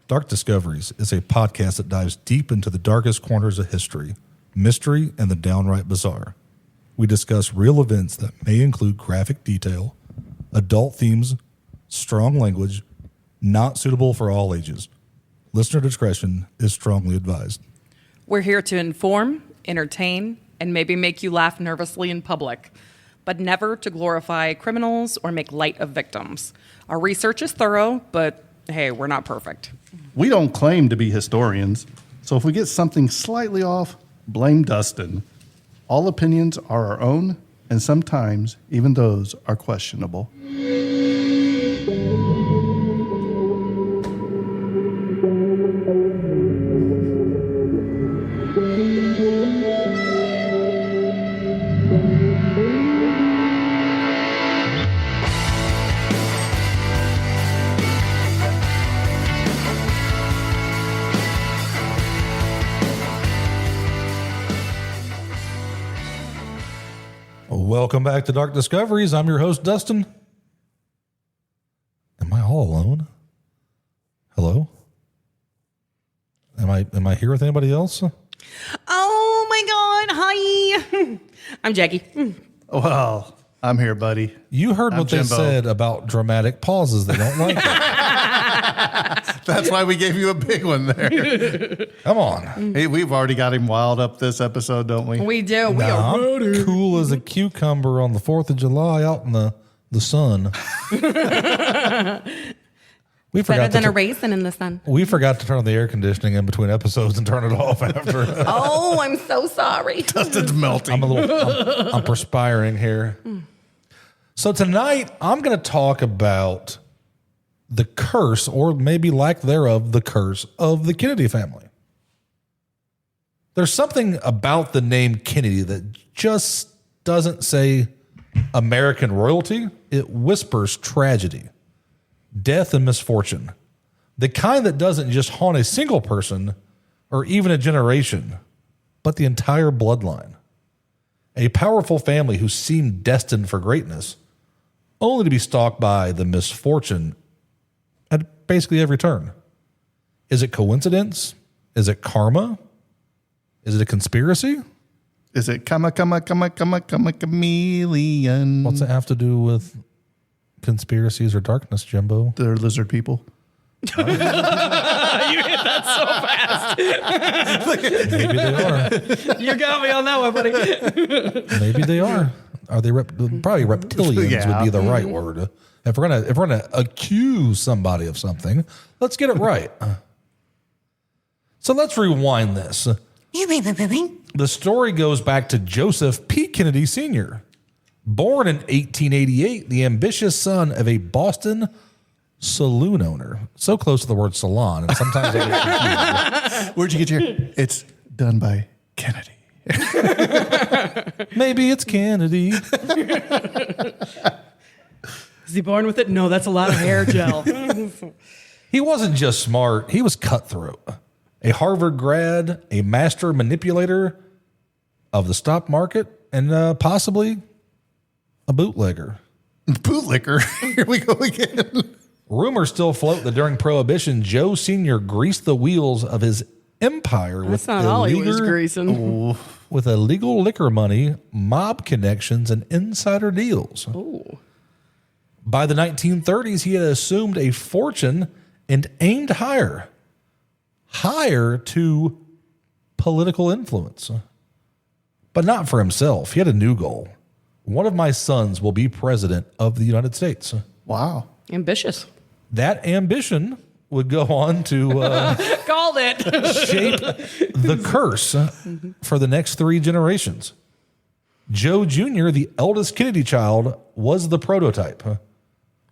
Dark Discoveries is a podcast that dives deep into the darkest corners of history, mystery, and the downright bizarre. We discuss real events that may include graphic detail, adult themes, strong language, not suitable for all ages. Listener discretion is strongly advised. We're here to inform, entertain, and maybe make you laugh nervously in public, but never to glorify criminals or make light of victims. Our research is thorough, but hey, we're not perfect. We don't claim to be historians, so if we get something slightly off, blame Dustin. All opinions are our own, and sometimes even those are questionable. Welcome back to Dark Discoveries. I'm your host, Dustin. Am I all alone? Hello? Am I here with anybody else? Oh my God, hi. I'm Jackie. Well, I'm here, buddy. You heard what Jimbo. they said about dramatic pauses. They don't like it. That's why we gave you a big one there. Come on. Hey, we've already got him wild up this episode, don't we? We do. We Nah, are I'm ready. cool as a cucumber on the 4th of July out in the sun. We Better forgot than to a raisin in the sun. we forgot to turn on the air conditioning in between episodes and turn it off after. Oh, I'm so sorry. Dustin's melting. I'm perspiring here. So tonight I'm going to talk about the curse, or maybe lack thereof, the curse of the Kennedy family. There's something about the name Kennedy that just doesn't say American royalty. It whispers tragedy, death, and misfortune. The kind that doesn't just haunt a single person or even a generation, but the entire bloodline. A powerful family who seemed destined for greatness, only to be stalked by the misfortune at basically every turn. Is it coincidence? Is it karma? Is it a conspiracy? Is it chameleon? What's it have to do with conspiracies or darkness, Jimbo? They're lizard people. You hit that so fast. Maybe they are. You got me on that one, buddy. Maybe they are. Are they probably reptilians Yeah. would be the right word. If we're gonna accuse somebody of something, let's get it right. So let's rewind this. The story goes back to Joseph P. Kennedy Sr. Born in 1888, the ambitious son of a Boston saloon owner. So close to the word salon, and sometimes I get confused. Where'd you get your... It's done by Kennedy. Maybe it's Kennedy. Is he born with it? No, that's a lot of hair gel. He wasn't just smart, he was cutthroat. A Harvard grad, a master manipulator of the stock market, and possibly a bootlegger. Bootlicker. Here we go again. Rumors still float that during Prohibition, Joe Sr. greased the wheels of his empire That's not all he was greasing. with illegal liquor money, mob connections, and insider deals. Ooh. By the 1930s, he had assumed a fortune and aimed higher to political influence. But not for himself. He had a new goal. One of my sons will be president of the United States. Wow. Ambitious. That ambition would go on to Called it. shape the curse for the next 3 generations. Joe Jr., the eldest Kennedy child, was the prototype.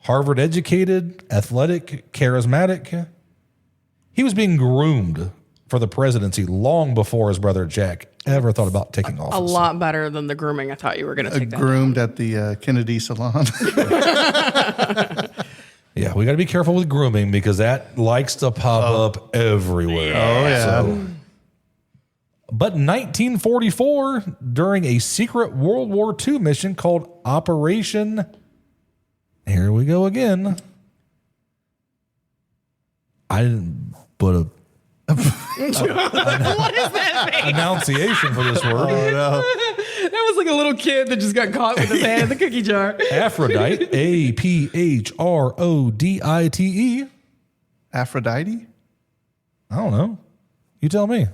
Harvard educated, athletic, charismatic. He was being groomed for the presidency long before his brother Jack ever thought about taking office. A lot better than the grooming I thought you were going to take that. Groomed at the Kennedy salon. Yeah, we got to be careful with grooming because that likes to pop up everywhere. Oh, yeah. But in 1944, during a secret World War II mission called Operation... Here we go again. but What does that mean? enunciation for this word. That was like a little kid that just got caught with his hand in the cookie jar. Aphrodite, Aphdite. Aphrodite? I don't know. You tell me.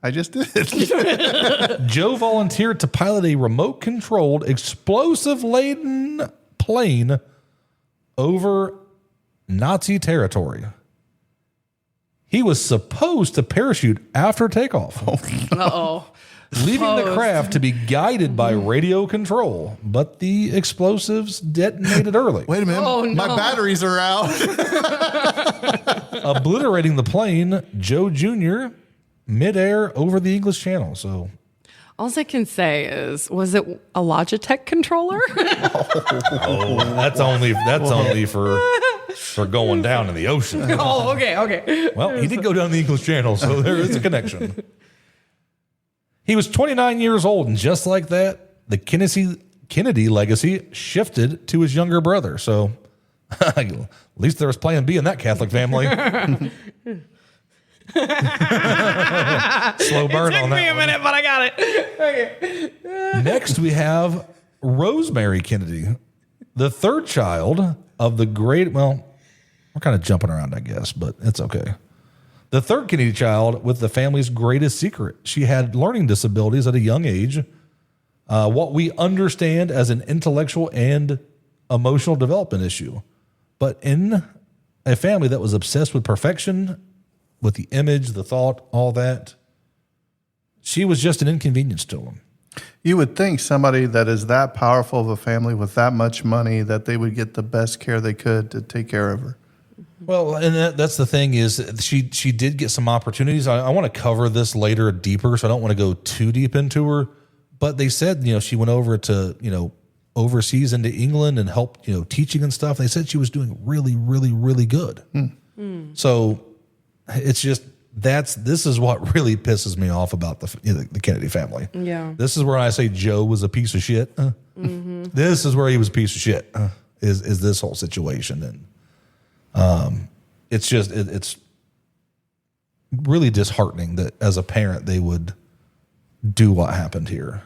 I just did. Joe volunteered to pilot a remote-controlled, explosive-laden plane over Nazi territory. He was supposed to parachute after takeoff, Uh-oh. leaving the craft to be guided by radio control, but the explosives detonated early, Wait a minute. Oh, no. My batteries are out. obliterating the plane, Joe Jr., midair over the English Channel. So All I can say is, was it a Logitech controller? that's only for going down in the ocean. Oh, okay. Well, he did go down the English Channel, so there is a connection. He was 29 years old, and just like that, the Kennedy legacy shifted to his younger brother. So at least there was plan B in that Catholic family. Slow burn on that. Took me a minute, but I got it. Okay. Next, we have Rosemary Kennedy, the third child of the great, well, we're kind of jumping around, I guess, but it's okay. The third Kennedy child with the family's greatest secret. She had learning disabilities at a young age, what we understand as an intellectual and emotional development issue. But in a family that was obsessed with perfection, with the image, the thought, all that, she was just an inconvenience to them. You would think somebody that is that powerful of a family with that much money that they would get the best care they could to take care of her. Well, and that's the thing is she did get some opportunities. I want to cover this later deeper, so I don't want to go too deep into her. But they said, she went over to, overseas into England and helped, teaching and stuff. They said she was doing really, really, really good. So it's just, this is what really pisses me off about the Kennedy family. Yeah. This is where I say Joe was a piece of shit. This is where he was a piece of shit, is this whole situation. And it's just, it's really disheartening that as a parent, they would do what happened here.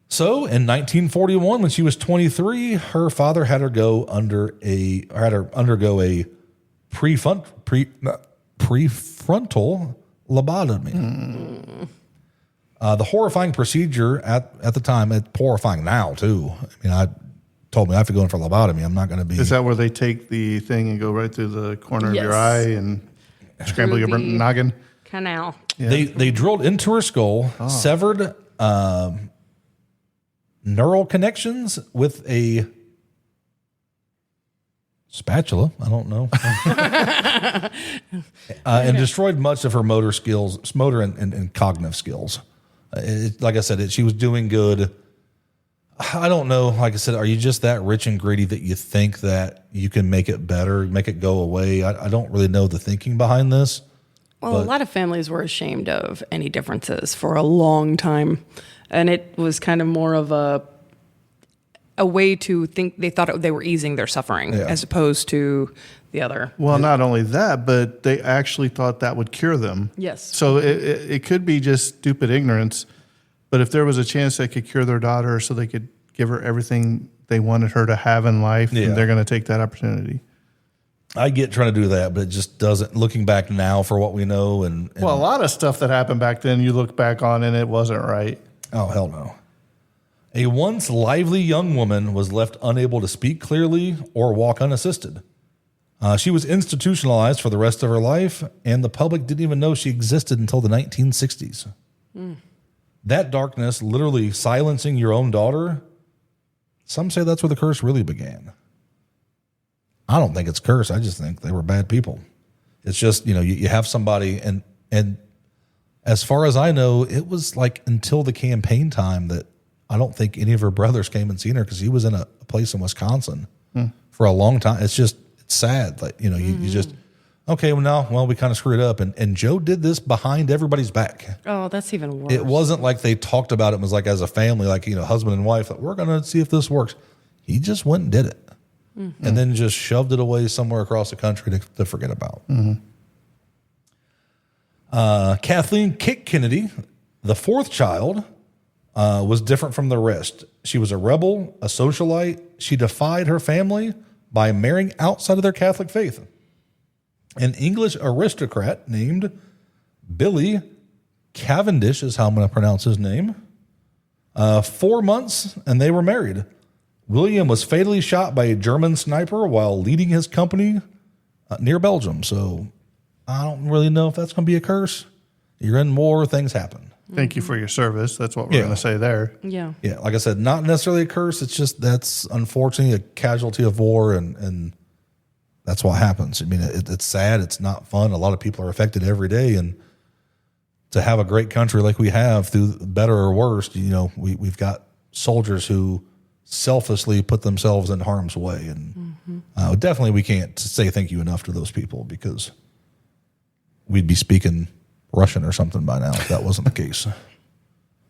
So in 1941, when she was 23, her father had her undergo a prefrontal lobotomy. The horrifying procedure at the time, it's horrifying now too. I told me I have to go in for lobotomy. I'm not going to be. Is that where they take the thing and go right through the corner of your eye and scramble your noggin? Canal. Yeah. They drilled into her skull, severed neural connections with a spatula. I don't know. And destroyed much of her motor and cognitive skills. Like I said, she was doing good. I don't know. Like I said, are you just that rich and greedy that you think that you can make it better, make it go away? I don't really know the thinking behind this. Well, a lot of families were ashamed of any differences for a long time. And it was kind of more of a way to think they thought they were easing their suffering as opposed to the other. Well, not only that, but they actually thought that would cure them. Yes. So it could be just stupid ignorance, but if there was a chance they could cure their daughter so they could give her everything they wanted her to have in life, then they're going to take that opportunity. I get trying to do that, but it just doesn't. Looking back now for what we know, and Well, a lot of stuff that happened back then, you look back on and it wasn't right. oh hell no. A once lively young woman was left unable to speak clearly or walk unassisted. She was institutionalized for the rest of her life, and the public didn't even know she existed until the 1960s. That darkness, literally silencing your own daughter, some say that's where the curse really began. I don't think it's curse. I just think they were bad people. It's just, you have somebody, and as far as I know, it was like until the campaign time that I don't think any of her brothers came and seen her because he was in a place in Wisconsin for a long time. It's just, it's sad. Like, you just, okay, well, we kind of screwed up. And Joe did this behind everybody's back. Oh, that's even worse. It wasn't like they talked about it. It was like as a family, like, husband and wife, like, we're going to see if this works. He just went and did it. and then just shoved it away somewhere across the country to forget about. Kathleen Kick Kennedy, the fourth child, was different from the rest. She was a rebel, a socialite. She defied her family by marrying outside of their Catholic faith. An English aristocrat named Billy Cavendish is how I'm going to pronounce his name. 4 months, and they were married. William was fatally shot by a German sniper while leading his company near Belgium. So I don't really know if that's going to be a curse. You're in war, things happen. Thank you for your service. That's what we're going to say there. Yeah. Yeah, like I said, not necessarily a curse. It's just that's unfortunately a casualty of war, and that's what happens. I mean, it's sad. It's not fun. A lot of people are affected every day, and to have a great country like we have, through better or worse, we've got soldiers who selflessly put themselves in harm's way, and definitely we can't say thank you enough to those people, because we'd be speaking Russian or something by now if that wasn't the case.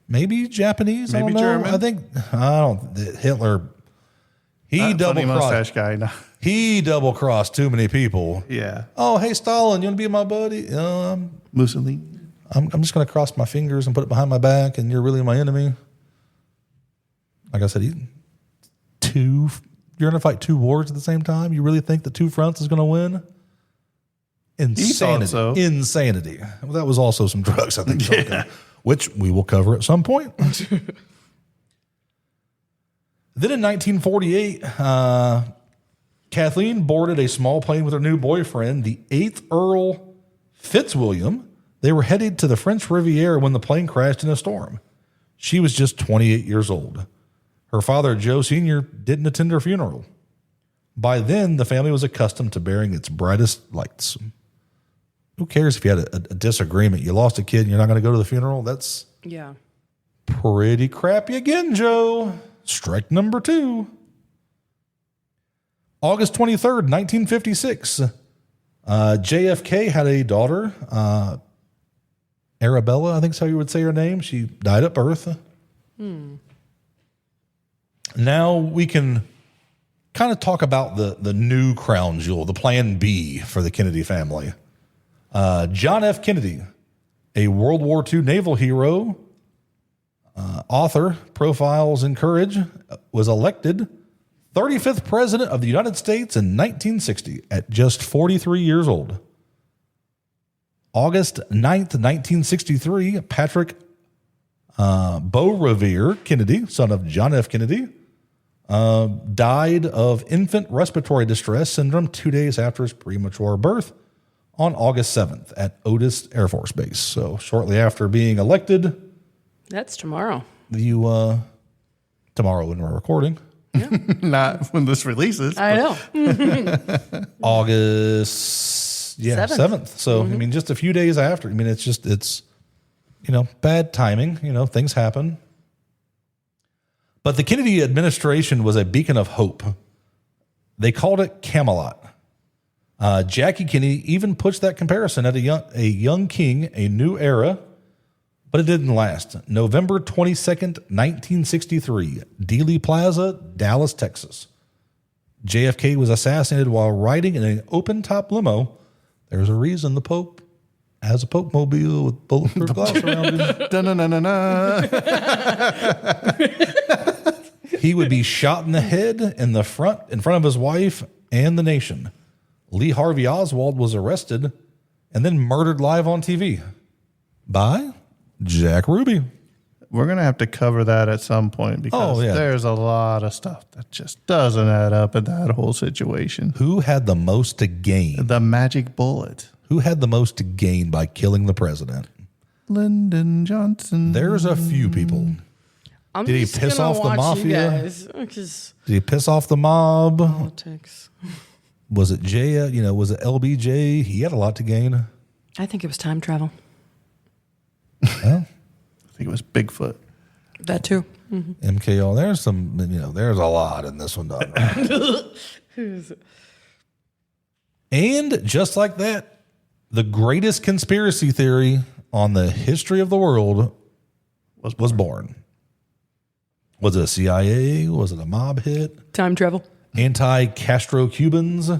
Maybe Japanese, Maybe I don't know. German. Hitler, he Funny mustache double-crossed. guy. No. He double-crossed too many people. Yeah. Oh, hey, Stalin, you want to be my buddy? Mussolini. I'm just going to cross my fingers and put it behind my back, and you're really my enemy. Like I said, you're going to fight two wars at the same time? You really think the two fronts is going to win? Insanity. So. Insanity. Well, that was also some drugs, I think, which we will cover at some point. Then in 1948, Kathleen boarded a small plane with her new boyfriend, the 8th Earl Fitzwilliam. They were headed to the French Riviera when the plane crashed in a storm. She was just 28 years old. Her father, Joe Sr., didn't attend her funeral. By then, the family was accustomed to bearing its brightest lights. Who cares if you had a disagreement? You lost a kid and you're not going to go to the funeral? That's pretty crappy again, Joe. Strike number 2. August 23rd, 1956. JFK had a daughter, Arabella, I think is how you would say her name. She died at birth. Now we can kind of talk about the new crown jewel, the plan B for the Kennedy family. John F. Kennedy, a World War II naval hero, author, profiles in courage, was elected 35th President of the United States in 1960 at just 43 years old. August 9th, 1963, Patrick Beaurevere Kennedy, son of John F. Kennedy, died of infant respiratory distress syndrome 2 days after his premature birth on August 7th at Otis Air Force Base. So shortly after being elected. That's tomorrow. Tomorrow when we're recording. Not when this releases. I know. August 7th. So, I mean, just a few days after. I mean, it's bad timing. Things happen. But the Kennedy administration was a beacon of hope. They called it Camelot. Jackie Kennedy even pushed that comparison at a young king, a new era, but it didn't last. November 22nd, 1963, Dealey Plaza, Dallas, Texas. JFK was assassinated while riding in an open-top limo. There's a reason the Pope has a Pope mobile with bulletproof glass around him. Da-na-na-na-na. He would be shot in the head in front of his wife and the nation. Lee Harvey Oswald was arrested and then murdered live on TV by Jack Ruby. We're going to have to cover that at some point because there's a lot of stuff that just doesn't add up in that whole situation. Who had the most to gain? The magic bullet. Who had the most to gain by killing the president? Lyndon Johnson. There's a few people. Did he piss off the mafia? Did he piss off the mob? Politics. Was it was it LBJ? He had a lot to gain. I think it was time travel. Well, I think it was Bigfoot. That too. MKO. There's some, there's a lot in this one done. And just like that, the greatest conspiracy theory on the history of the world was born. Was it a CIA? Was it a mob hit? Time travel. Anti-Castro Cubans,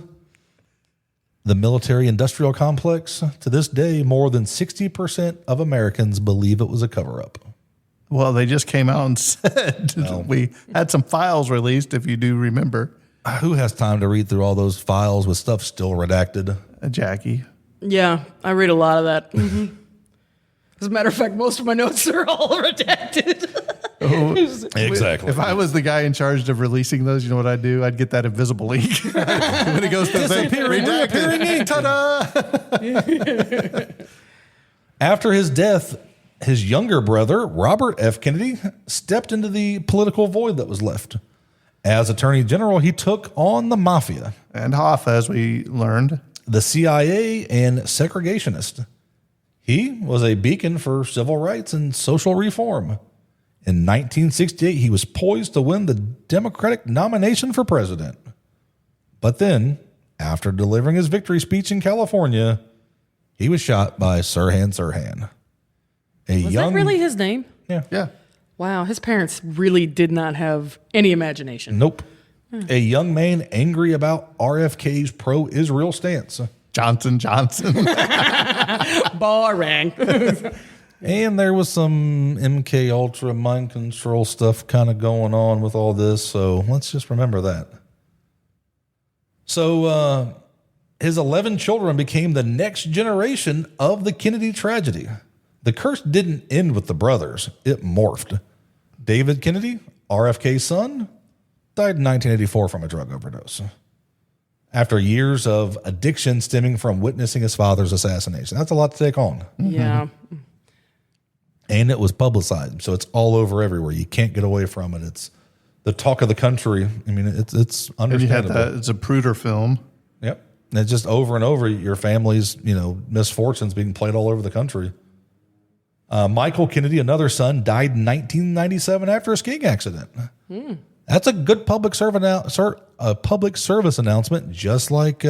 the military-industrial complex. To this day, more than 60% of Americans believe it was a cover-up. Well, they just came out and said we had some files released, if you do remember. Who has time to read through all those files with stuff still redacted? Jackie. Yeah, I read a lot of that. Mm-hmm. As a matter of fact, most of my notes are all redacted. Exactly. If I was the guy in charge of releasing those, you know what I'd do? I'd get that invisible ink. When it goes to the thing, Disappearing ink. Ta-da! After his death, his younger brother, Robert F. Kennedy, stepped into the political void that was left. As Attorney General, he took on the mafia, And Hoff, as we learned. the CIA, and segregationists. He was a beacon for civil rights and social reform. In 1968, he was poised to win the Democratic nomination for president. But then, after delivering his victory speech in California, he was shot by Sirhan Sirhan. Was that really his name? Yeah. Wow, his parents really did not have any imagination. Nope. A young man angry about RFK's pro-Israel stance. Johnson. Boring. And there was some MK Ultra mind control stuff kind of going on with all this, so let's just remember that. So his 11 children became the next generation of the Kennedy tragedy. The curse didn't end with the brothers. It morphed. David Kennedy, RFK's son, died in 1984 from a drug overdose after years of addiction stemming from witnessing his father's assassination. That's a lot to take on. Yeah. And it was publicized, so it's all over everywhere. You can't get away from it. It's the talk of the country. I mean, it's And you had understandable. that, it's a Pruder film. Yep. And it's just over and over your family's, misfortunes being played all over the country. Michael Kennedy, another son, died in 1997 after a skiing accident. That's a good public service announcement, just like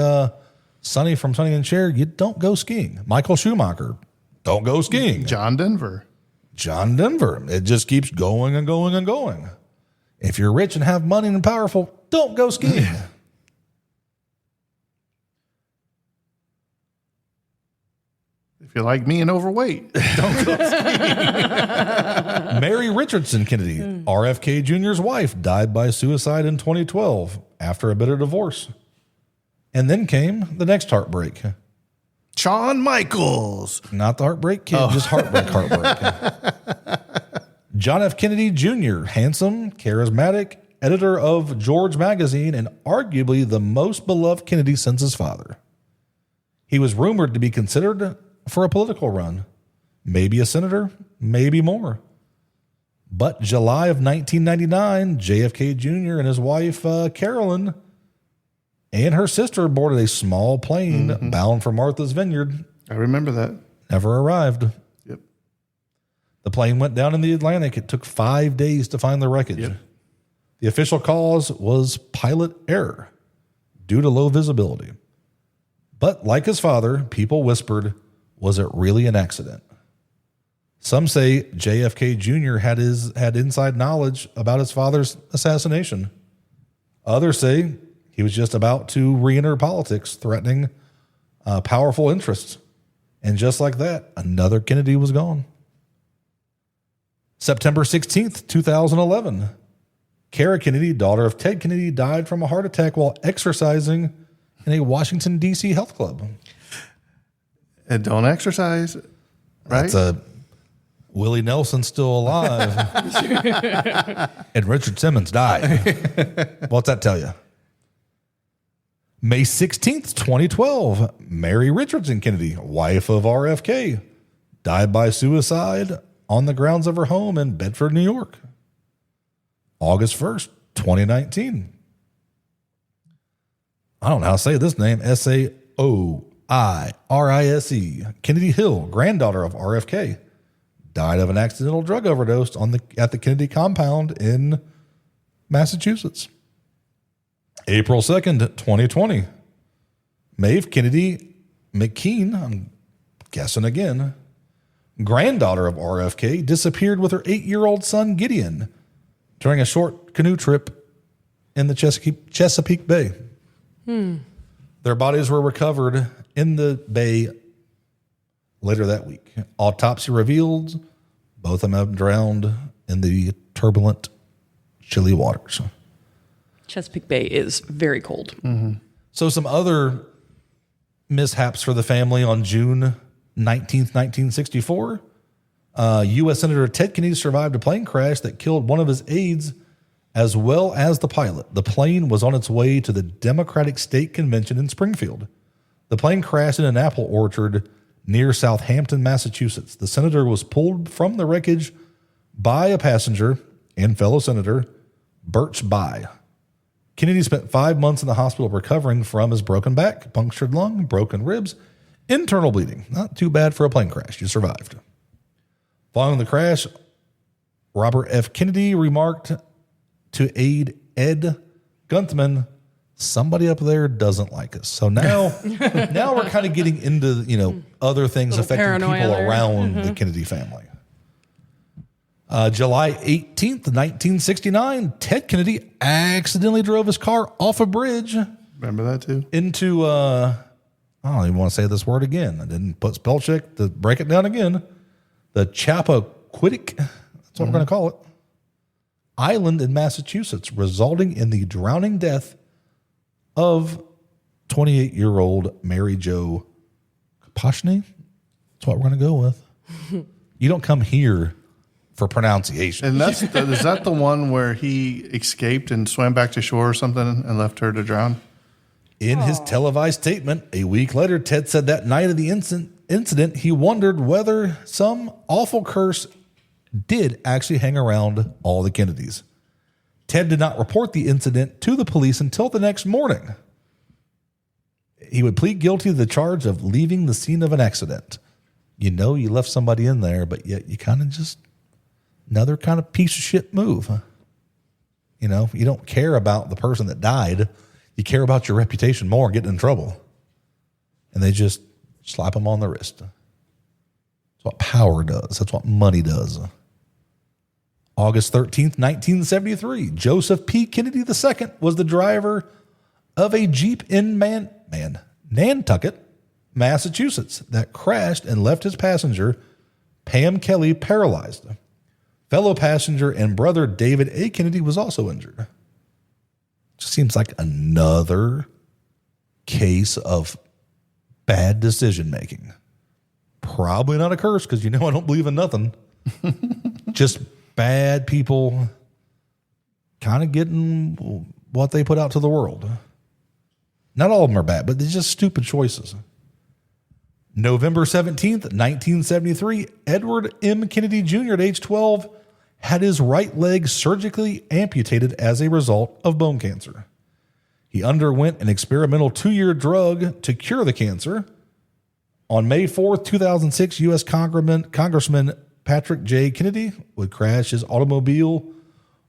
Sonny from Sonny and Cher. You don't go skiing. Michael Schumacher, don't go skiing. John Denver. It just keeps going and going and going. If you're rich and have money and powerful, don't go skiing. If you're like me and overweight, don't go. Mary Richardson Kennedy, RFK Jr.'s wife, died by suicide in 2012 after a bitter divorce. And then came the next heartbreak. Shawn Michaels. Not the heartbreak kid, just heartbreak. John F. Kennedy Jr., handsome, charismatic, editor of George Magazine, and arguably the most beloved Kennedy since his father. He was rumored to be considered for a political run. Maybe a senator, maybe more. But July of 1999, JFK Jr. and his wife, Carolyn, and her sister boarded a small plane bound for Martha's Vineyard. I remember that. Never arrived. Yep. The plane went down in the Atlantic. It took 5 days to find the wreckage. Yep. The official cause was pilot error due to low visibility. But like his father, people whispered, was it really an accident? Some say JFK Jr. had inside knowledge about his father's assassination. Others say he was just about to re-enter politics, threatening powerful interests. And just like that, another Kennedy was gone. September 16th, 2011. Kara Kennedy, daughter of Ted Kennedy, died from a heart attack while exercising in a Washington, D.C. health club. And don't exercise, right? That's Willie Nelson's still alive. And Richard Simmons died. What's that tell you? May 16th, 2012, Mary Richardson Kennedy, wife of RFK, died by suicide on the grounds of her home in Bedford, New York. August 1st, 2019. I don't know how to say this name. Saoirise. Kennedy Hill, granddaughter of RFK, died of an accidental drug overdose at the Kennedy compound in Massachusetts. April 2nd, 2020. Maeve Kennedy McKean, I'm guessing again, granddaughter of RFK, disappeared with her 8-year-old son Gideon during a short canoe trip in the Chesapeake Bay. Their bodies were recovered in the bay later that week. Autopsy revealed both of them have drowned in the turbulent, chilly waters. Chesapeake Bay is very cold. So some other mishaps for the family on June 19th, 1964. U.S. Senator Ted Kennedy survived a plane crash that killed one of his aides as well as the pilot. The plane was on its way to the Democratic State Convention in Springfield. The plane crashed in an apple orchard near Southampton, Massachusetts. The senator was pulled from the wreckage by a passenger and fellow senator, Birch Bayh. Kennedy spent 5 months in the hospital recovering from his broken back, punctured lung, broken ribs, internal bleeding. Not too bad for a plane crash. You survived. Following the crash, Robert F. Kennedy remarked to aide Ed Guntman, somebody up there doesn't like us. So now, now we're kind of getting into, other things affecting people there. around the Kennedy family. July 18th, 1969, Ted Kennedy accidentally drove his car off a bridge. Remember that too? Into, I don't even want to say this word again. I didn't put spell check to break it down again. The Chappaquiddick, that's what we're going to call it, island in Massachusetts, resulting in the drowning death of 28-year-old Mary Jo Kopashny. That's what we're going to go with. You don't come here for pronunciation. And is that the one where he escaped and swam back to shore or something and left her to drown? In his televised statement, a week later, Ted said that night of the incident, he wondered whether some awful curse did actually hang around all the Kennedys. Ted did not report the incident to the police until the next morning. He would plead guilty to the charge of leaving the scene of an accident. You left somebody in there, but yet you kind of just, another kind of piece of shit move. You don't care about the person that died. You care about your reputation more, getting in trouble. And they just slap them on the wrist. That's what power does. That's what money does. August 13th, 1973, Joseph P. Kennedy II was the driver of a Jeep in Nantucket, Massachusetts, that crashed and left his passenger, Pam Kelly, paralyzed. Fellow passenger and brother David A. Kennedy was also injured. Just seems like another case of bad decision making. Probably not a curse because I don't believe in nothing. Just bad people kind of getting what they put out to the world. Not all of them are bad, but they're just stupid choices. November 17th, 1973, Edward M. Kennedy Jr. at age 12 had his right leg surgically amputated as a result of bone cancer. He underwent an experimental 2-year drug to cure the cancer. On May 4th, 2006, U.S. Congressman Patrick J. Kennedy would crash his automobile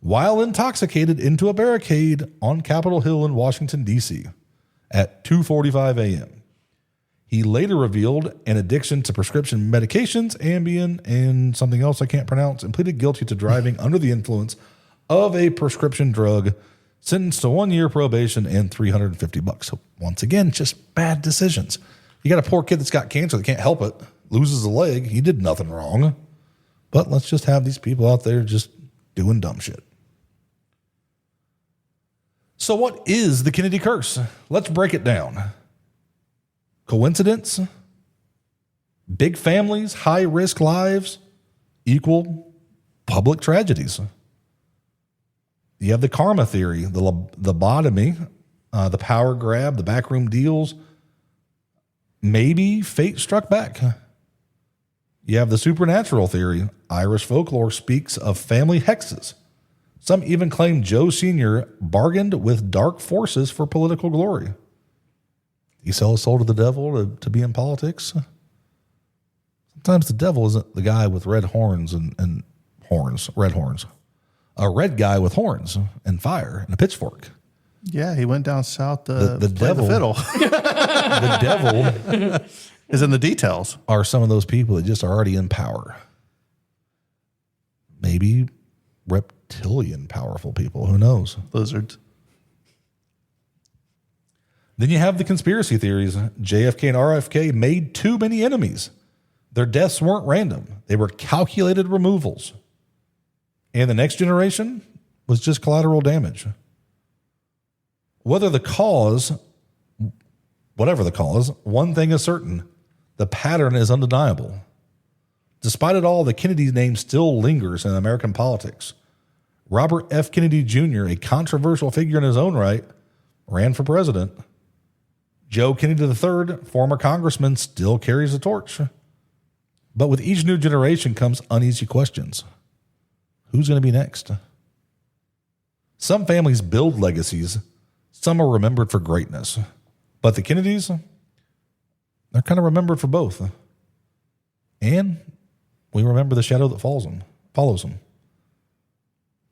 while intoxicated into a barricade on Capitol Hill in Washington, D.C. at 2:45 a.m. He later revealed an addiction to prescription medications, Ambien, and something else I can't pronounce, and pleaded guilty to driving under the influence of a prescription drug, sentenced to 1 year probation and $350. So once again, just bad decisions. You got a poor kid that's got cancer that can't help it, loses a leg. He did nothing wrong. But let's just have these people out there just doing dumb shit. So what is the Kennedy curse? Let's break it down. Coincidence? Big families, high-risk lives equal public tragedies. You have the karma theory, the lobotomy, the power grab, the backroom deals. Maybe fate struck back. You have the supernatural theory. Irish folklore speaks of family hexes. Some even claim Joe Sr. bargained with dark forces for political glory. You sell his soul to the devil to be in politics? Sometimes the devil isn't the guy with red horns and red horns. A red guy with horns and fire and a pitchfork. Yeah, he went down south to the play devil, the fiddle. The devil is in the details. Are some of those people that just are already in power. Maybe reptilian powerful people. Who knows? Lizards. Then you have the conspiracy theories. JFK and RFK made too many enemies. Their deaths weren't random. They were calculated removals. And the next generation was just collateral damage. Whatever the cause, one thing is certain. The pattern is undeniable. Despite it all, the Kennedy name still lingers in American politics. Robert F. Kennedy Jr., a controversial figure in his own right, ran for president. Joe Kennedy III, former congressman, still carries the torch. But with each new generation comes uneasy questions. Who's going to be next? Some families build legacies. Some are remembered for greatness. But the Kennedys, they're kind of remembered for both. And we remember the shadow that follows them.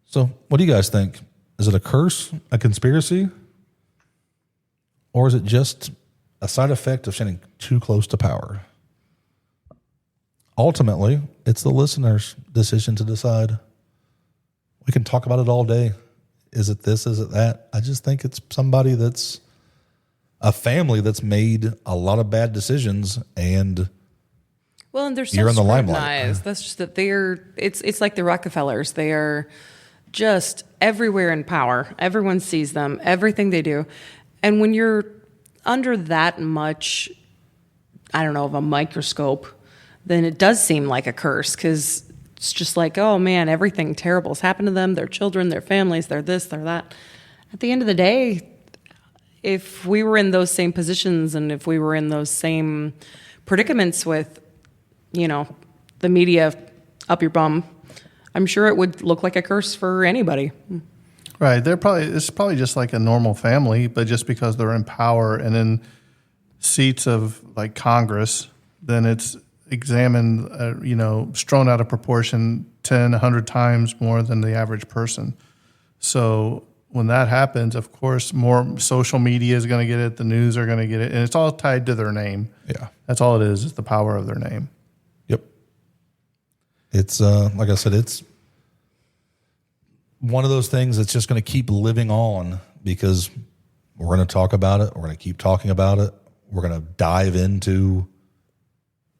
So what do you guys think? Is it a curse, a conspiracy? Or is it just a side effect of standing too close to power? Ultimately, it's the listener's decision to decide. We can talk about it all day. Is it this? Is it that? I just think it's somebody that's a family that's made a lot of bad decisions, and and they're so you're in the limelight. scrutinized. That's just that it's like the Rockefellers. They are just everywhere in power. Everyone sees them, everything they do. And when you're under that much, of a microscope, then it does seem like a curse, because it's just like, oh man, everything terrible has happened to them, their children, their families, they're this, they're that. At the end of the day, if we were in those same positions and if we were in those same predicaments with, the media up your bum, I'm sure it would look like a curse for anybody. Right. It's probably just like a normal family, but just because they're in power and in seats of like Congress, then it's examined, strewn out of proportion 10, 100 times more than the average person. So when that happens, of course, more social media is going to get it, the news are going to get it, and it's all tied to their name. Yeah. That's all it is the power of their name. Yep. It's, like I said, it's one of those things that's just going to keep living on, because we're going to talk about it. We're going to keep talking about it. We're going to dive into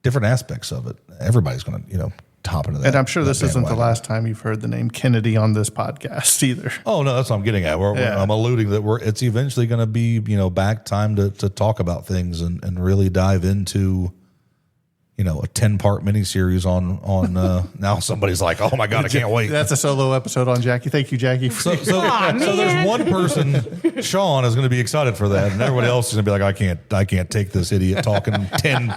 different aspects of it. Everybody's going to, top into that. And I'm sure this isn't the bandwagon. last time you've heard the name Kennedy on this podcast either. Oh, no, that's what I'm getting at. I'm alluding that it's eventually going to be, back time to talk about things and really dive into, a 10-part miniseries on now somebody's like, oh my God, I can't wait. That's a solo episode on Jackie. Thank you, Jackie. So there's one person, Sean, is going to be excited for that, and everybody else is going to be like, I can't take this idiot talking 10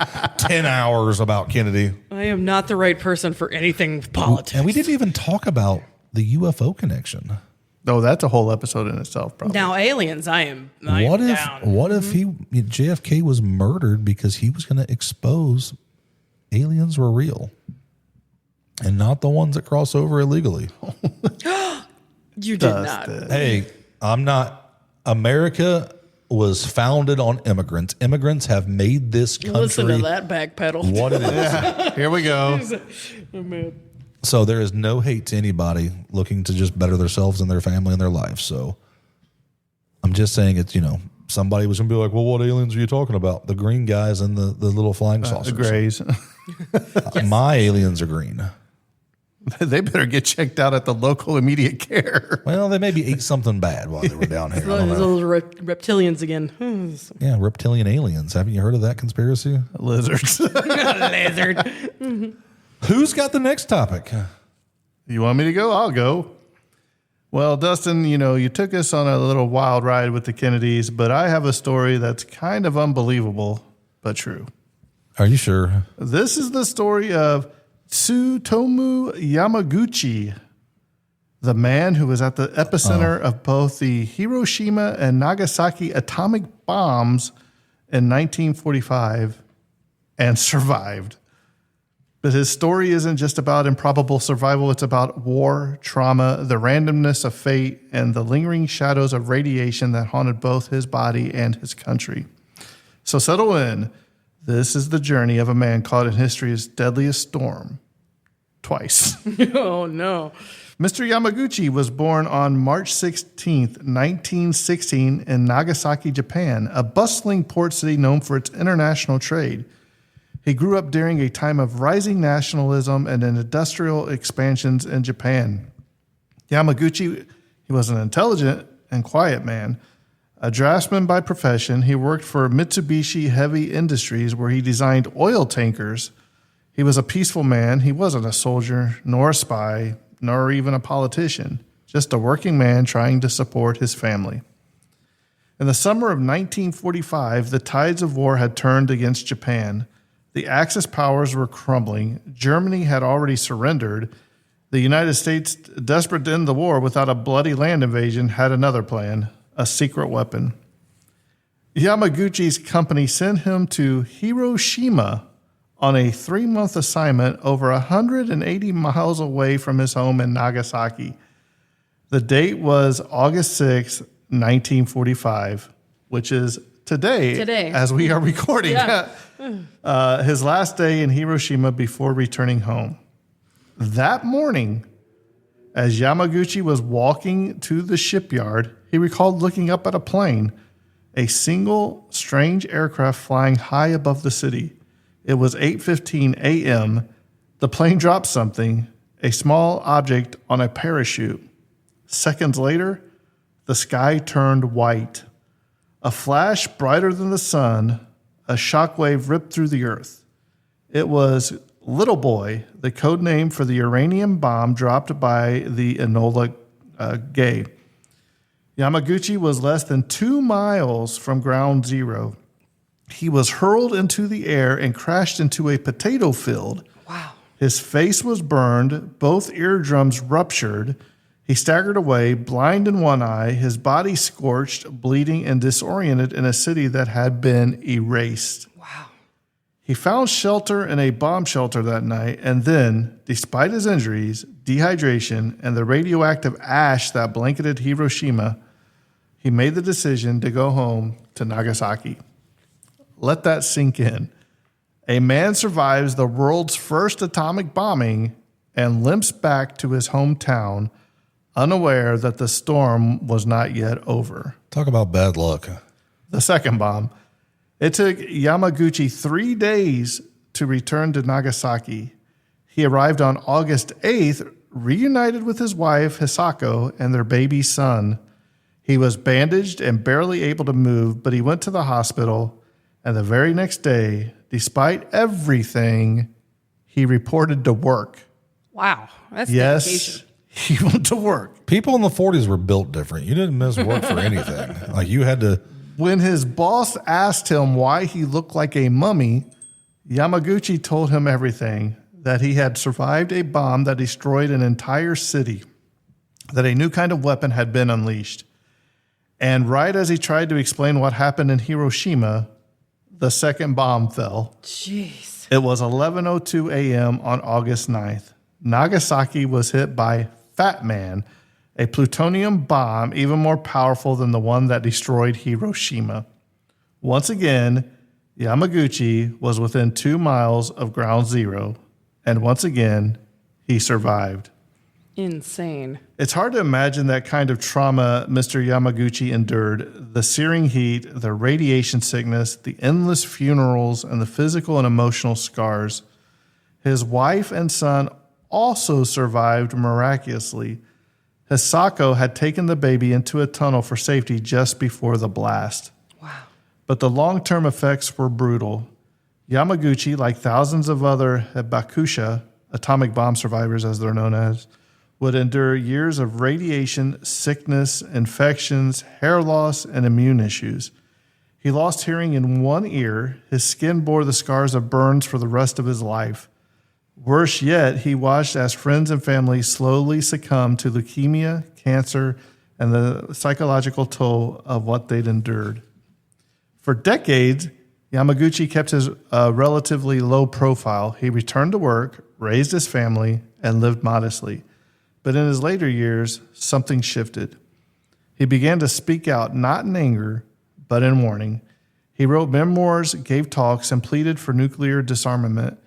hours about Kennedy. I am not the right person for anything with politics. And we didn't even talk about the UFO connection. Oh, that's a whole episode in itself, probably. Now, aliens, I am down. What if JFK was murdered because he was going to expose aliens were real and not the ones that cross over illegally? You did not. Hey, I'm not. America was founded on immigrants. Immigrants have made this country. Listen to that backpedal. What it is. Here we go. Oh, man. So there is no hate to anybody looking to just better themselves and their family and their life. So I'm just saying it's, somebody was going to be like, well, what aliens are you talking about? The green guys and the little flying saucers. The grays. My aliens are green. They better get checked out at the local immediate care. Well, they maybe ate something bad while they were down here. I don't know. Those reptilians again. Yeah, reptilian aliens. Haven't you heard of that conspiracy? Lizards. Lizard. Who's got the next topic? You want me to go? I'll go. Well, Dustin, you took us on a little wild ride with the Kennedys, but I have a story that's kind of unbelievable, but true. Are you sure? This is the story of Tsutomu Yamaguchi, the man who was at the epicenter of both the Hiroshima and Nagasaki atomic bombs in 1945 and survived. But his story isn't just about improbable survival. It's about war, trauma, the randomness of fate, and the lingering shadows of radiation that haunted both his body and his country. So settle in. This is the journey of a man caught in history's deadliest storm. Twice. Oh, no. Mr. Yamaguchi was born on March 16th, 1916 in Nagasaki, Japan, a bustling port city known for its international trade. He grew up during a time of rising nationalism and industrial expansions in Japan. Yamaguchi, he was an intelligent and quiet man. A draftsman by profession, he worked for Mitsubishi Heavy Industries where he designed oil tankers. He was a peaceful man. He wasn't a soldier, nor a spy, nor even a politician, just a working man trying to support his family. In the summer of 1945, the tides of war had turned against Japan. The Axis powers were crumbling. Germany had already surrendered. The United States, desperate to end the war without a bloody land invasion, had another plan, a secret weapon. Yamaguchi's company sent him to Hiroshima on a 3-month assignment over 180 miles away from his home in Nagasaki. The date was August 6, 1945, which is today. As we are recording. Yeah. His last day in Hiroshima before returning home. That morning, as Yamaguchi was walking to the shipyard, he recalled looking up at a plane, a single strange aircraft flying high above the city. It was 8:15 a.m. The plane dropped something, a small object on a parachute. Seconds later, the sky turned white. A flash brighter than the sun, a shockwave ripped through the earth. It was Little Boy, the code name for the uranium bomb dropped by the Enola Gay. Yamaguchi was less than 2 miles from ground zero. He was hurled into the air and crashed into a potato field. Wow. His face was burned, both eardrums ruptured. He staggered away, blind in one eye, his body scorched, bleeding, and disoriented in a city that had been erased. Wow. He found shelter in a bomb shelter that night, and then, despite his injuries, dehydration, and the radioactive ash that blanketed Hiroshima, he made the decision to go home to Nagasaki. Let that sink in. A man survives the world's first atomic bombing and limps back to his hometown, unaware that the storm was not yet over. Talk about bad luck. The second bomb. It took Yamaguchi 3 days to return to Nagasaki. He arrived on August 8th, reunited with his wife, Hisako, and their baby son. He was bandaged and barely able to move, but he went to the hospital, and the very next day, despite everything, he reported to work. Wow. That's Yes, dedication. he went to work. People in the 40s were built different. You didn't miss work for anything. Like you had to. When his boss asked him why he looked like a mummy, Yamaguchi told him everything, that he had survived a bomb that destroyed an entire city, that a new kind of weapon had been unleashed. And right as he tried to explain what happened in Hiroshima, the second bomb fell. Jeez. It was 11:02 a.m. on August 9th. Nagasaki was hit by Fat Man, a plutonium bomb even more powerful than the one that destroyed Hiroshima. Once again, Yamaguchi was within 2 miles of ground zero, and once again, he survived. Insane. It's hard to imagine that kind of trauma Mr. Yamaguchi endured. The searing heat, the radiation sickness, the endless funerals, and the physical and emotional scars. His wife and son also survived miraculously. Hisako had taken the baby into a tunnel for safety just before the blast. Wow. But the long-term effects were brutal. Yamaguchi, like thousands of other Hibakusha, atomic bomb survivors as they're known as, would endure years of radiation, sickness, infections, hair loss, and immune issues. He lost hearing in one ear. His skin bore the scars of burns for the rest of his life. Worse yet, he watched as friends and family slowly succumb to leukemia, cancer, and the psychological toll of what they'd endured. For decades, Yamaguchi kept his relatively low profile. He returned to work, raised his family, and lived modestly. But in his later years, something shifted. He began to speak out, not in anger, but in warning. He wrote memoirs, gave talks, and pleaded for nuclear disarmament.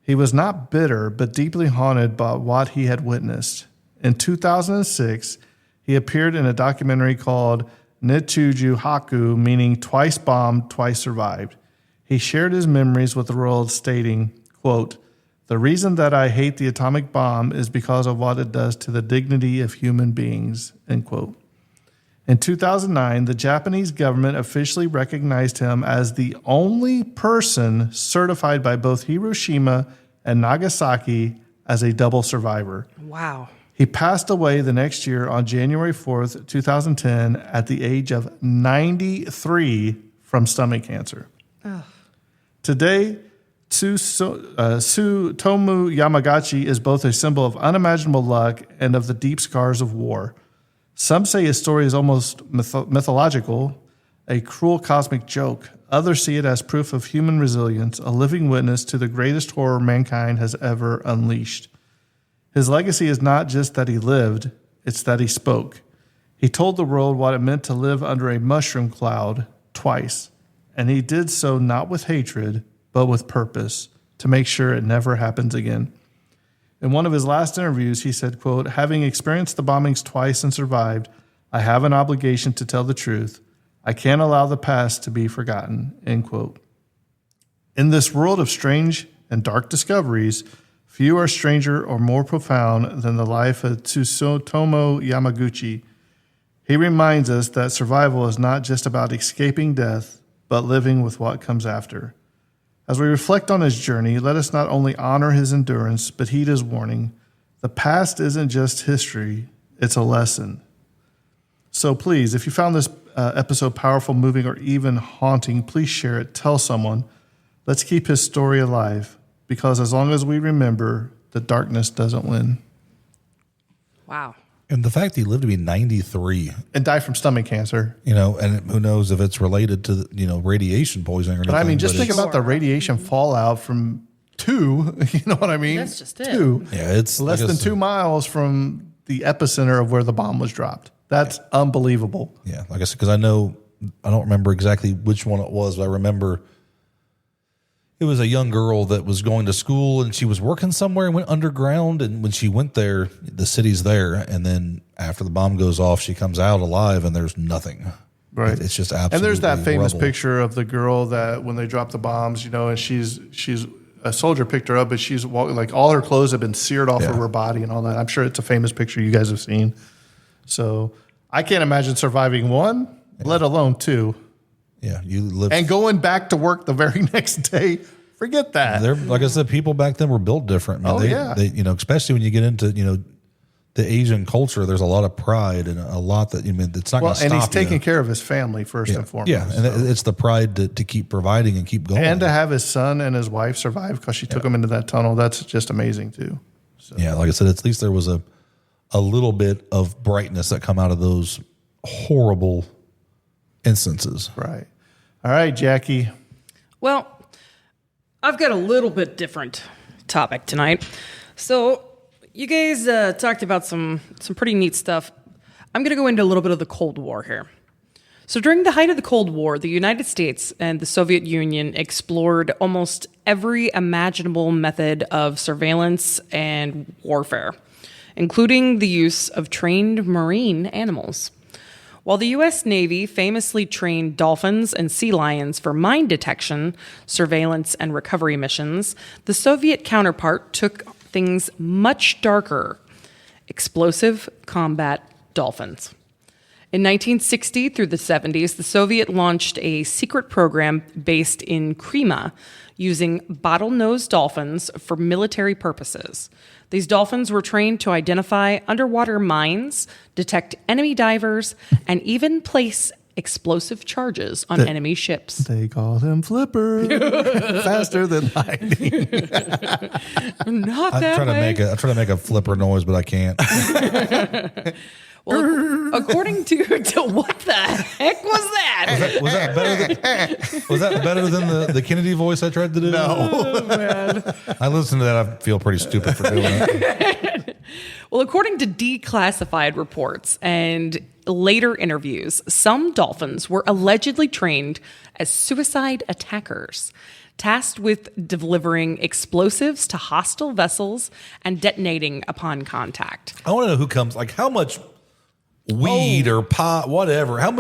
He was not bitter, but deeply haunted by what he had witnessed. In 2006, he appeared in a documentary called Nichuju Haku, meaning twice bombed, twice survived. He shared his memories with the world, stating, quote, "The reason that I hate the atomic bomb is because of what it does to the dignity of human beings," end quote. In 2009, the Japanese government officially recognized him as the only person certified by both Hiroshima and Nagasaki as a double survivor. Wow. He passed away the next year on January 4th, 2010, at the age of 93 from stomach cancer. Ugh. Today, Tsutomu Yamagachi is both a symbol of unimaginable luck and of the deep scars of war. Some say his story is almost mythological, a cruel cosmic joke. Others see it as proof of human resilience, a living witness to the greatest horror mankind has ever unleashed. His legacy is not just that he lived, it's that he spoke. He told the world what it meant to live under a mushroom cloud twice, and he did so not with hatred, but with purpose, to make sure it never happens again. In one of his last interviews, he said, quote, "Having experienced the bombings twice and survived, I have an obligation to tell the truth. I can't allow the past to be forgotten," end quote. In this world of strange and dark discoveries, few are stranger or more profound than the life of Tsutomu Yamaguchi. He reminds us that survival is not just about escaping death, but living with what comes after. As we reflect on his journey, let us not only honor his endurance, but heed his warning. The past isn't just history, it's a lesson. So please, if you found this episode powerful, moving, or even haunting, please share it. Tell someone. Let's keep his story alive, because as long as we remember, the darkness doesn't win. Wow. And the fact that he lived to be 93, And die from stomach cancer. and who knows if it's related to, radiation poisoning or anything. But I mean, just think it's- about the radiation fallout from two, you know what I mean? That's just it. Two. Yeah, it's Less like I than said- 2 miles from the epicenter of where the bomb was dropped. That's unbelievable. Yeah, like I said, because I don't remember exactly which one it was, but I remember it was a young girl that was going to school and she was working somewhere and went underground. And when she went there, the city's there. And then after the bomb goes off, she comes out alive and there's nothing. Right. It's just absolutely. And there's that famous rubble. picture of the girl that when they dropped the bombs, and she's a soldier picked her up, but she's walking, like all her clothes have been seared off of her body and all that. I'm sure it's a famous picture you guys have seen. So I can't imagine surviving one, let alone two. Yeah, you live. And going back to work the very next day, forget that. Like I said, people back then were built different. I mean, they, especially when you get into, the Asian culture, there's a lot of pride and a lot that, it's not going to stop. And he's you. taking care of his family first and foremost. Yeah, and it's the pride to keep providing and keep going. And to have his son and his wife survive because she took him into that tunnel, that's just amazing too. So. Yeah, like I said, at least there was a little bit of brightness that come out of those horrible instances. Right. All right, Jackie. Well, I've got a little bit different topic tonight. So you guys talked about some pretty neat stuff. I'm going to go into a little bit of the Cold War here. So during the height of the Cold War, the United States and the Soviet Union explored almost every imaginable method of surveillance and warfare, including the use of trained marine animals. While the U.S. Navy famously trained dolphins and sea lions for mine detection, surveillance, and recovery missions, the Soviet counterpart took things much darker: explosive combat dolphins. In 1960 through the 70s, the Soviet launched a secret program based in Crimea using bottlenose dolphins for military purposes. These dolphins were trained to identify underwater mines, detect enemy divers, and even place explosive charges on enemy ships. They call him Flipper. Faster than lightning. Not I that try way. to make a flipper noise, but I can't. Well, according to what the heck was that? Was that better than the Kennedy voice I tried to do? No. Oh, man. I listened to that. I feel pretty stupid for doing it. Well, according to declassified reports and later interviews, some dolphins were allegedly trained as suicide attackers. tasked with delivering explosives to hostile vessels and detonating upon contact. I want to know who comes, like how much weed or pot, whatever. How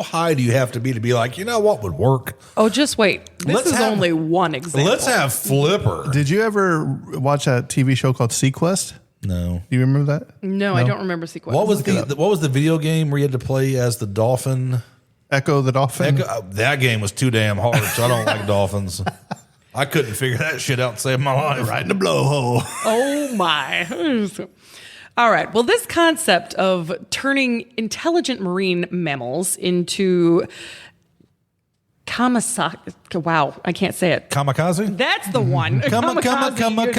high do you have to be like, you know what would work? Oh, just wait. This is only one example. Let's have Flipper. Did you ever watch that TV show called Sequest? No. Do you remember that? No, I don't remember sequence. What was the video game where you had to play as the dolphin? Echo the Dolphin? That game was too damn hard, so I don't like dolphins. I couldn't figure that shit out to save my life. Right in the blowhole. Oh, my. All right. Well, this concept of turning intelligent marine mammals into wow, I can't say it. Kamikaze? That's the one. Kamikaze.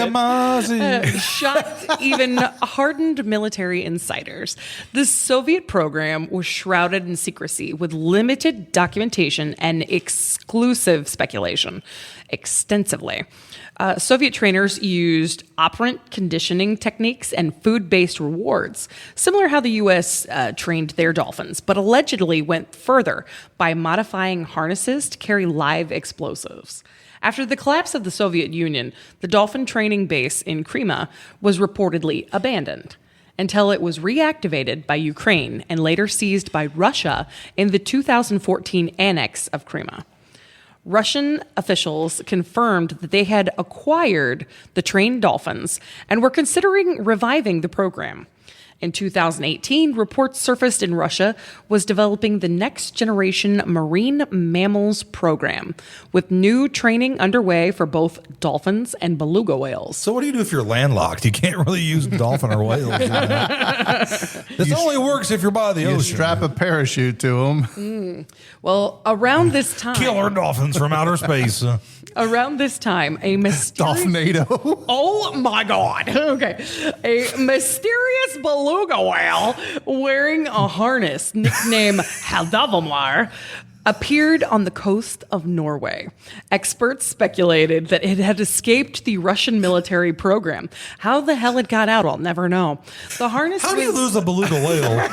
Shocked even hardened military insiders. The Soviet program was shrouded in secrecy with limited documentation and exclusive speculation extensively. Soviet trainers used operant conditioning techniques and food-based rewards, similar how the U.S. Trained their dolphins, but allegedly went further by modifying harnesses to carry live explosives. After the collapse of the Soviet Union, the dolphin training base in Crimea was reportedly abandoned until it was reactivated by Ukraine and later seized by Russia in the 2014 annex of Crimea. Russian officials confirmed that they had acquired the trained dolphins and were considering reviving the program. In 2018, reports surfaced in Russia was developing the next generation marine mammals program, with new training underway for both dolphins and beluga whales. So what do you do if you're landlocked? You can't really use dolphin or whales. This only works if you're by the You ocean. strap a parachute to them. Well, around this time... Killer dolphins from outer space. Around this time, a mysterious... Dolphinado. Oh, my God. Okay. A mysterious beluga whale wearing a harness nicknamed Haldavamar appeared on the coast of Norway. Experts speculated that it had escaped the Russian military program. How the hell it got out, I'll never know. The harness How do you lose a beluga whale?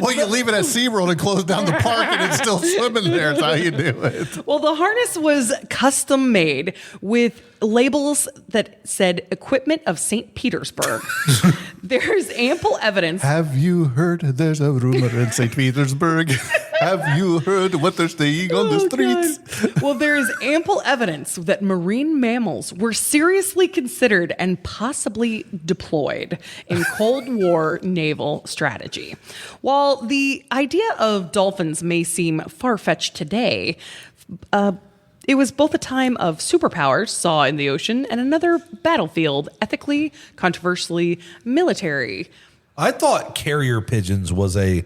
Well, you leave it at SeaWorld and close down the park and it's still swimming there. That's how you do it. Well, the harness was custom made with labels that said equipment of St. Petersburg. There's ample evidence. Have you heard there's a rumor in St. Petersburg? Have you heard what they're saying on the streets? God. Well, there is ample evidence that marine mammals were seriously considered and possibly deployed in Cold War naval strategy. While the idea of dolphins may seem far-fetched today, it was both a time of superpowers saw in the ocean and another battlefield, ethically, controversially, military. I thought carrier pigeons was a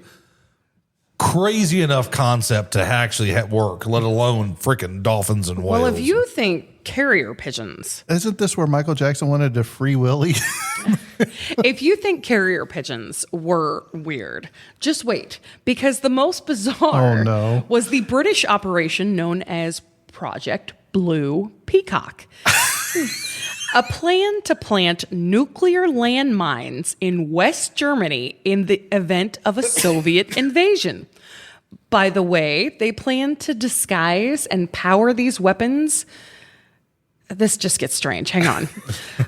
crazy enough concept to actually work, let alone freaking dolphins and whales. Well, if you think carrier pigeons... Isn't this where Michael Jackson wanted to free Willy? If you think carrier pigeons were weird, just wait, because the most bizarre was the British operation known as Project Blue Peacock. A plan to plant nuclear landmines in West Germany in the event of a Soviet invasion. By the way, they planned to disguise and power these weapons. This just gets strange. Hang on.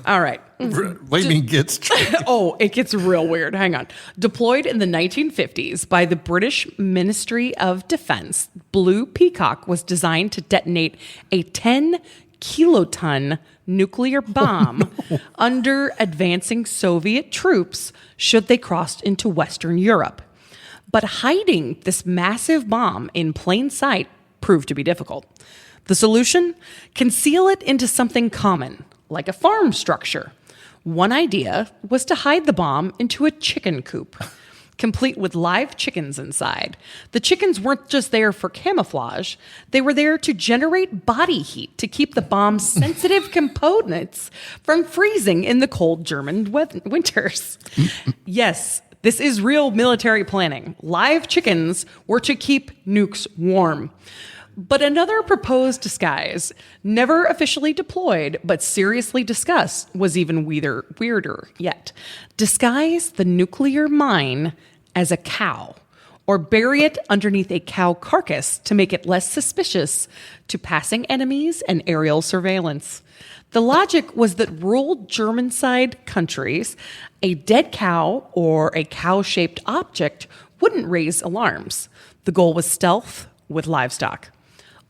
All right. What do you mean gets strange? Oh, it gets real weird. Hang on. Deployed in the 1950s by the British Ministry of Defense, Blue Peacock was designed to detonate a 10-kiloton nuclear bomb under advancing Soviet troops should they cross into Western Europe. But hiding this massive bomb in plain sight proved to be difficult. The solution? Conceal it into something common, like a farm structure. One idea was to hide the bomb into a chicken coop, complete with live chickens inside. The chickens weren't just there for camouflage. They were there to generate body heat to keep the bomb's sensitive components from freezing in the cold German winters. Yes, this is real military planning. Live chickens were to keep nukes warm. But another proposed disguise, never officially deployed but seriously discussed, was even weirder yet. Disguise the nuclear mine as a cow or bury it underneath a cow carcass to make it less suspicious to passing enemies and aerial surveillance. The logic was that rural German-side countries, a dead cow or a cow-shaped object wouldn't raise alarms. The goal was stealth with livestock.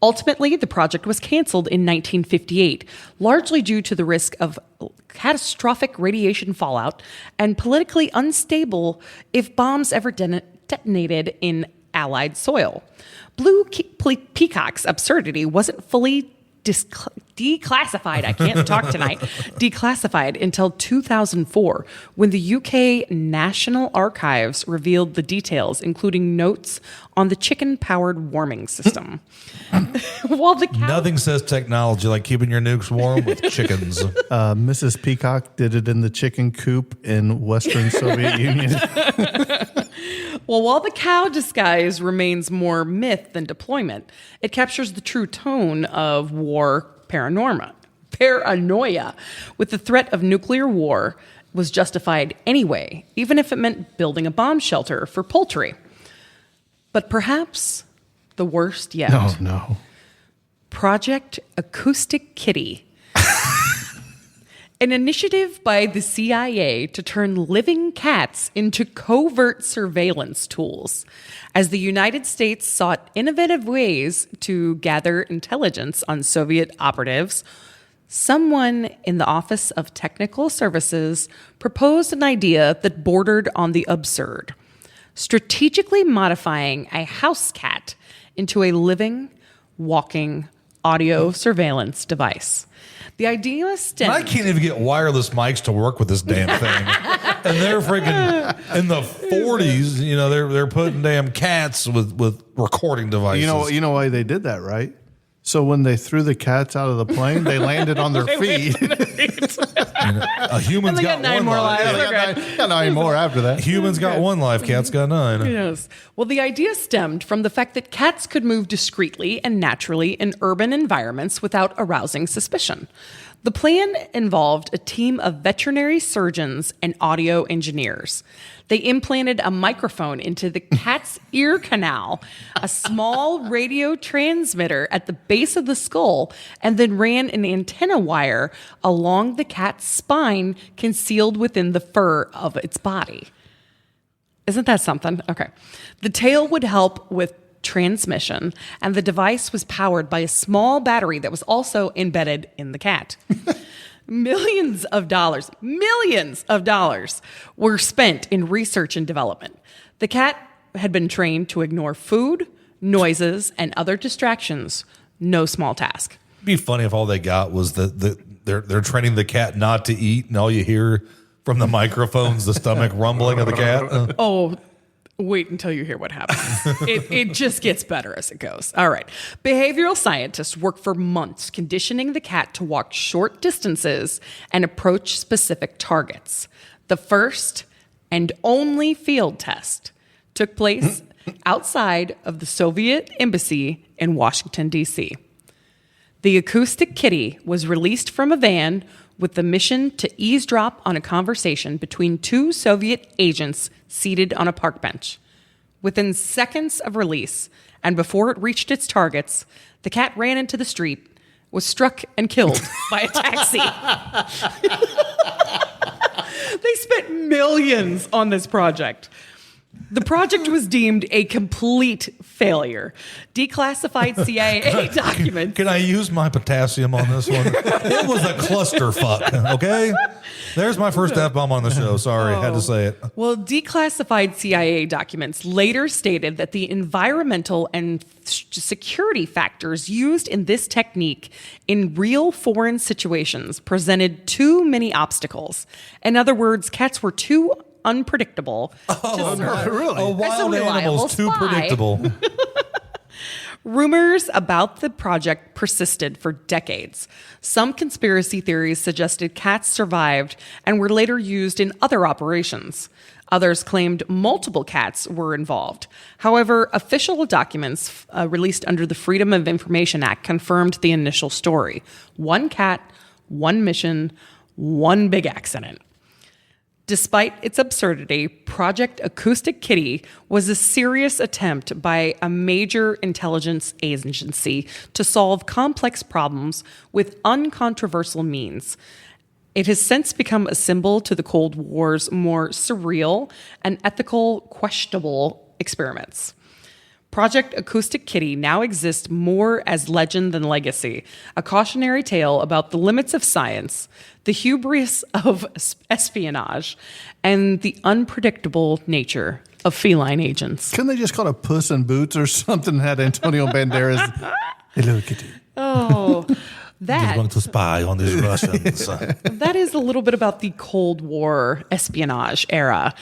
Ultimately, the project was canceled in 1958, largely due to the risk of catastrophic radiation fallout and politically unstable if bombs ever detonated in Allied soil. Blue Peacock's absurdity wasn't fully declassified. I can't talk tonight. Declassified until 2004, when the UK National Archives revealed the details, including notes on the chicken-powered warming system. While the cow- Nothing says technology like keeping your nukes warm with chickens. Mrs. Peacock did it in the chicken coop in Western Soviet Union. Well, while the cow disguise remains more myth than deployment, it captures the true tone of war paranoia, with the threat of nuclear war was justified anyway, even if it meant building a bomb shelter for poultry. But perhaps the worst yet. Oh, no. Project Acoustic Kitty. An initiative by the CIA to turn living cats into covert surveillance tools. As the United States sought innovative ways to gather intelligence on Soviet operatives, someone in the Office of Technical Services proposed an idea that bordered on the absurd: strategically modifying a house cat into a living, walking audio surveillance device. The idea stemmed... I can't even get wireless mics to work with this damn thing. And they're freaking in the 40s, they're putting damn cats with recording devices. You know why they did that, right? So when they threw the cats out of the plane, they landed on their feet. A human's got 9 one more life. lives. Got 9 more after that. Humans got 1 life, cats got 9. Yes. Well, the idea stemmed from the fact that cats could move discreetly and naturally in urban environments without arousing suspicion. The plan involved a team of veterinary surgeons and audio engineers. They implanted a microphone into the cat's ear canal, a small radio transmitter at the base of the skull, and then ran an antenna wire along the cat's spine concealed within the fur of its body. Isn't that something? Okay. The tail would help with transmission, and the device was powered by a small battery that was also embedded in the cat. Millions of dollars were spent in research and development. The cat had been trained to ignore food, noises, and other distractions. No small task. It'd be funny if all they got was they're training the cat not to eat, and all you hear from the microphones the stomach rumbling of the cat. Oh, wait until you hear what happens. It just gets better as it goes. All right. Behavioral scientists work for months conditioning the cat to walk short distances and approach specific targets. The first and only field test took place outside of the Soviet embassy in Washington, D.C. The acoustic kitty was released from a van with the mission to eavesdrop on a conversation between 2 Soviet agents seated on a park bench. Within seconds of release, and before it reached its targets, the cat ran into the street, was struck and killed by a taxi. They spent millions on this project. The project was deemed a complete failure. Declassified CIA documents. Can I use my potassium on this one? It was a clusterfuck, okay? There's my first F-bomb on the show. Sorry, had to say it. Well, declassified CIA documents later stated that the environmental and security factors used in this technique in real foreign situations presented too many obstacles. In other words, cats were too unpredictable to serve really? A as wild reliable animal's too spy. predictable. Rumors about the project persisted for decades. Some conspiracy theories suggested cats survived and were later used in other operations. Others claimed multiple cats were involved. However, official documents released under the Freedom of Information Act confirmed the initial story. 1 cat, 1 mission, 1 big accident. Despite its absurdity, Project Acoustic Kitty was a serious attempt by a major intelligence agency to solve complex problems with uncontroversial means. It has since become a symbol to the Cold War's more surreal and ethical questionable experiments. Project Acoustic Kitty now exists more as legend than legacy, a cautionary tale about the limits of science, the hubris of espionage, and the unpredictable nature of feline agents. Couldn't they just call it Puss in Boots or something that had Antonio Banderas? Hello, Kitty. Oh, He's that going to spy on these Russians. that is a little bit about the Cold War espionage era.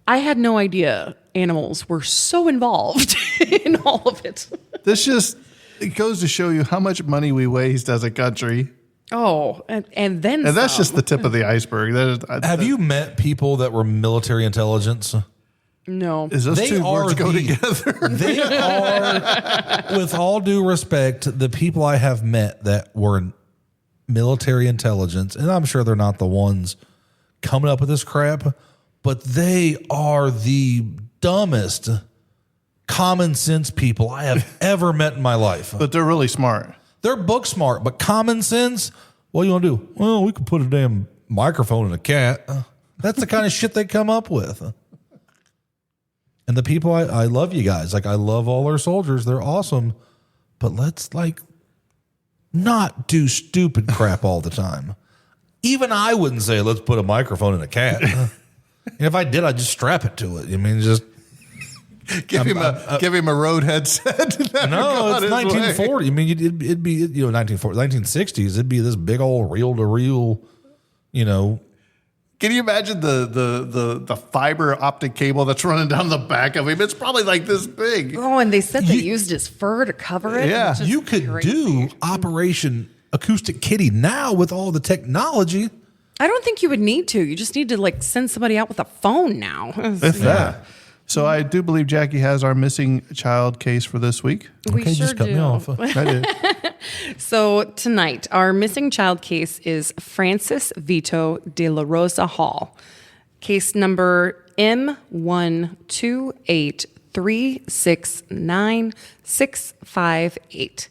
I had no idea animals were so involved in all of it. It goes to show you how much money we waste as a country. Oh, and then And that's some. just the tip of the iceberg. Have you met people that were military intelligence? No. Is those They two words are go the- together? They are, with all due respect, the people I have met that were in military intelligence, and I'm sure they're not the ones coming up with this crap, but they are the dumbest common sense people I have ever met in my life. But they're really smart. They're book smart, but common sense, what do you want to do? Well, we could put a damn microphone in a cat. That's the kind of shit they come up with. And the people, I love you guys. Like, I love all our soldiers. They're awesome. But let's, not do stupid crap all the time. Even I wouldn't say, let's put a microphone in a cat. And if I did, I'd just strap it to it. I mean, just... Give him a road headset. No, it's 1940. I mean, it'd be 1960s. It'd be this big old reel-to-reel, Can you imagine the fiber optic cable that's running down the back of him? It's probably like this big. Oh, and they said they used his fur to cover it. Yeah. It's just You could crazy. do Operation Acoustic Kitty now with all the technology. I don't think you would need to. You just need to send somebody out with a phone now. If that. So I do believe Jackie has our missing child case for this week. We Okay, sure just cut do. me off. I did. So tonight, our missing child case is Francis Vito de la Rosa Hall. Case number M128369658.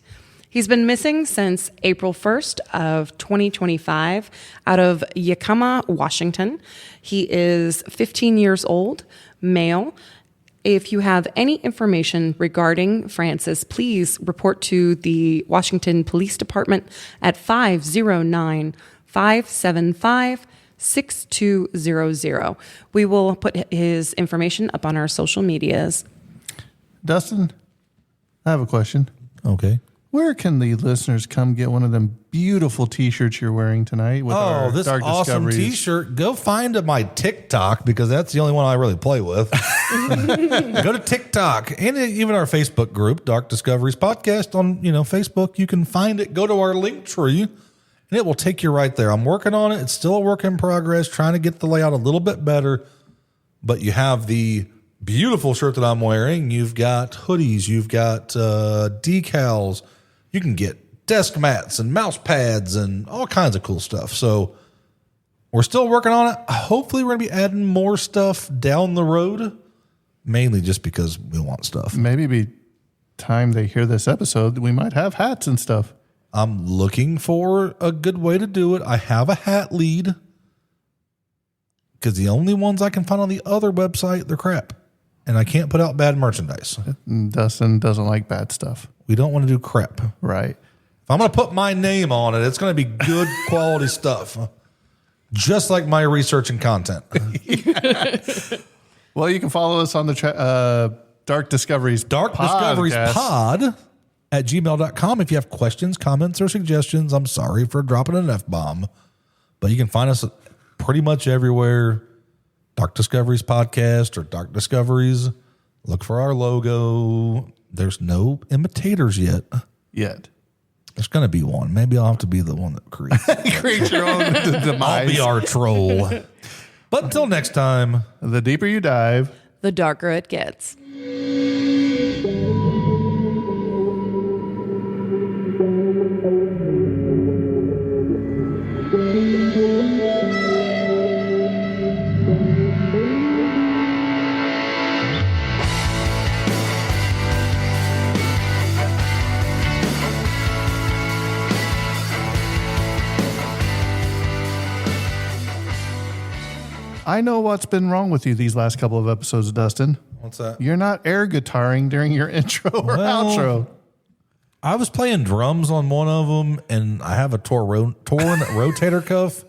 He's been missing since April 1st of 2025 out of Yakima, Washington. He is 15 years old, male. If you have any information regarding Francis, please report to the Washington Police Department at 509-575-6200. We will put his information up on our social medias. Dustin, I have a question. Okay. Where can the listeners come get one of them beautiful T-shirts you're wearing tonight? With our This Dark awesome Discoveries? T-shirt. Go find my TikTok because that's the only one I really play with. Go to TikTok and even our Facebook group, Dark Discoveries Podcast on Facebook. You can find it. Go to our link tree, and it will take you right there. I'm working on it. It's still a work in progress, trying to get the layout a little bit better. But you have the beautiful shirt that I'm wearing. You've got hoodies. You've got decals. You can get desk mats and mouse pads and all kinds of cool stuff. So we're still working on it. Hopefully we're going to be adding more stuff down the road, mainly just because we want stuff. Maybe by the time they hear this episode, we might have hats and stuff. I'm looking for a good way to do it. I have a hat lead because the only ones I can find on the other website, they're crap. And I can't put out bad merchandise. Dustin doesn't like bad stuff. We don't want to do crap. Right. If I'm going to put my name on it, it's going to be good quality stuff. Just like my research and content. Well, you can follow us on the Dark Discoveries Discoveries Pod at gmail.com. If you have questions, comments, or suggestions, I'm sorry for dropping an F-bomb. But you can find us pretty much everywhere. Dark Discoveries Podcast or Dark Discoveries. Look for our logo. There's no imitators yet. There's going to be one. Maybe I'll have to be the one that creates. Create your own demise. I'll be our troll. But until next time. The deeper you dive, The darker it gets. I know what's been wrong with you these last couple of episodes, Dustin. What's that? You're not air guitaring during your intro or outro. I was playing drums on one of them, and I have a torn rotator cuff,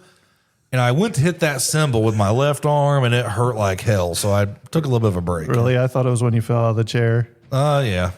and I went to hit that cymbal with my left arm, and it hurt like hell. So I took a little bit of a break. Really? I thought it was when you fell out of the chair. Yeah.